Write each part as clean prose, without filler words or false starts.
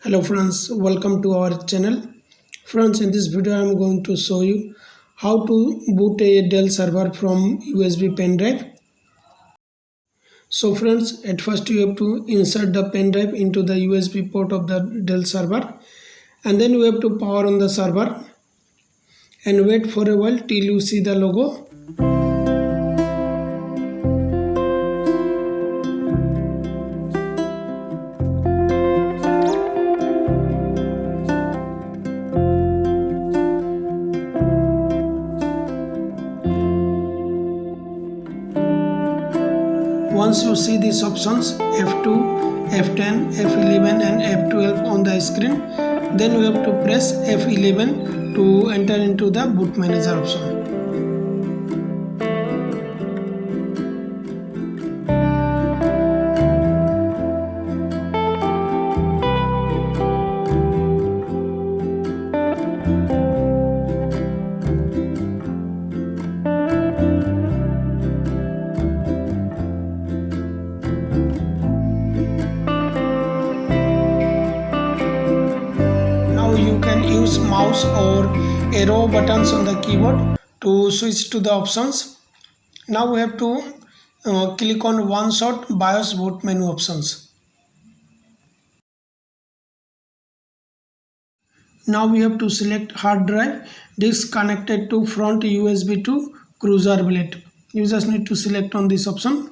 Hello friends, welcome to our channel. Friends, in this video I am going to show you how to boot a Dell server from USB pen drive. So friends, at first you have to insert the pen drive into the USB port of the Dell server, and then you have to power on the server and wait for a while till you see the logo. Once you see these options F2, F10, F11 and F12 on the screen, then you have to press F11 to enter into the boot manager option. You can use mouse or arrow buttons on the keyboard to switch to the options. Now we have to click on one shot BIOS boot menu options. Now we have to select hard drive disk connected to front USB to cruiser blade. You just need to select on this option,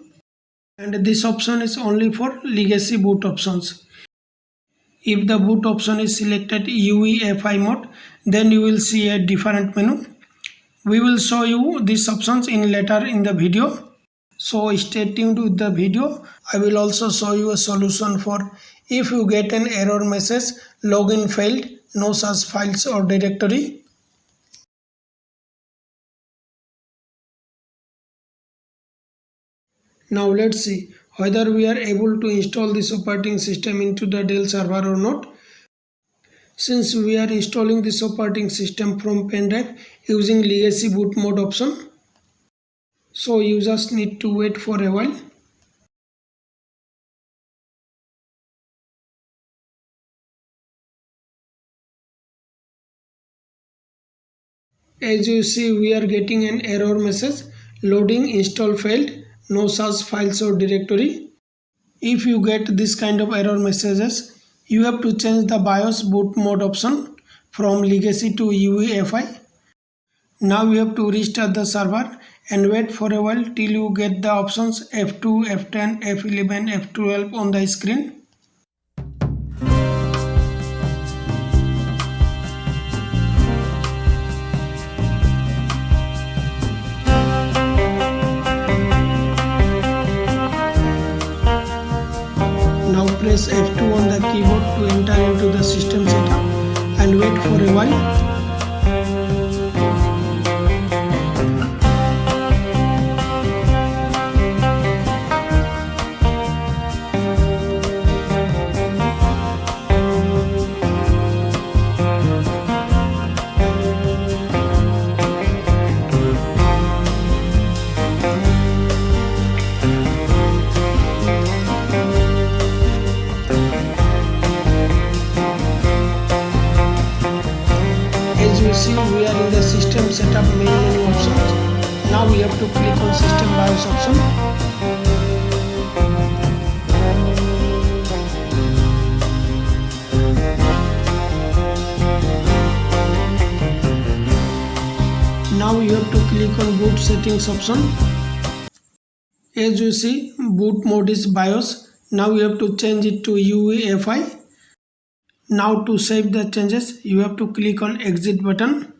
and this option is only for legacy boot options. If the boot option is selected UEFI mode, then you will see a different menu. We will show you these options later in the video, so stay tuned with the video. I will also show you a solution for if you get an error message, login failed, no such files or directory. Now let's see whether we are able to install this operating system into the Dell server or not. Since we are installing this operating system from pen drive using legacy boot mode option, so you just need to wait for a while. As you see, we are getting an error message, loading install failed, no such files or directory. If you get this kind of error messages, you have to change the BIOS boot mode option from legacy to UEFI. Now you have to restart the server and wait for a while till you get the options F2, F10, F11, F12 on the screen. Now press F2 on the keyboard to enter into the system setup and wait for a while. As you see, we are in the system setup main menu options. Now we have to click on system BIOS option. Now you have to click on boot settings option. As you see, boot mode is BIOS. Now you have to change it to UEFI. Now to save the changes, you have to click on exit button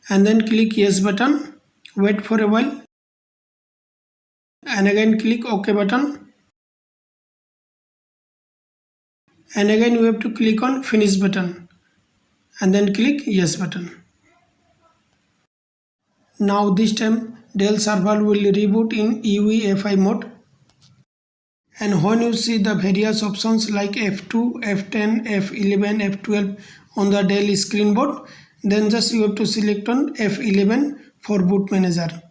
and then click yes button. Wait for a while and again click OK button, and again you have to click on finish button and then click yes button. Now this time Dell server will reboot in UEFI mode. And when you see the various options like F2, F10, F11, F12 on the Dell screen board, then just you have to select on F11 for boot manager.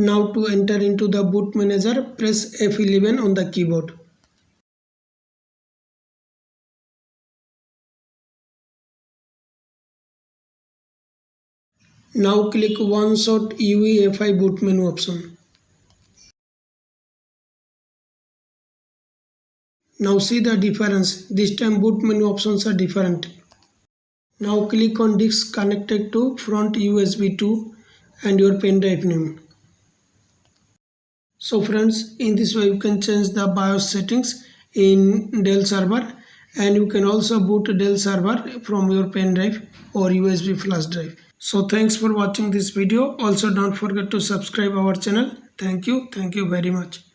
Now to enter into the boot manager, press F11 on the keyboard. Now click one shot UEFI boot menu option. Now see the difference. This time boot menu options are different. Now click on disk connected to front USB 2 and your pen drive name. So friends, in this way you can change the BIOS settings in Dell server, and you can also boot Dell server from your pen drive or USB flash drive. So thanks for watching this video. Also don't forget to subscribe our channel. Thank you very much.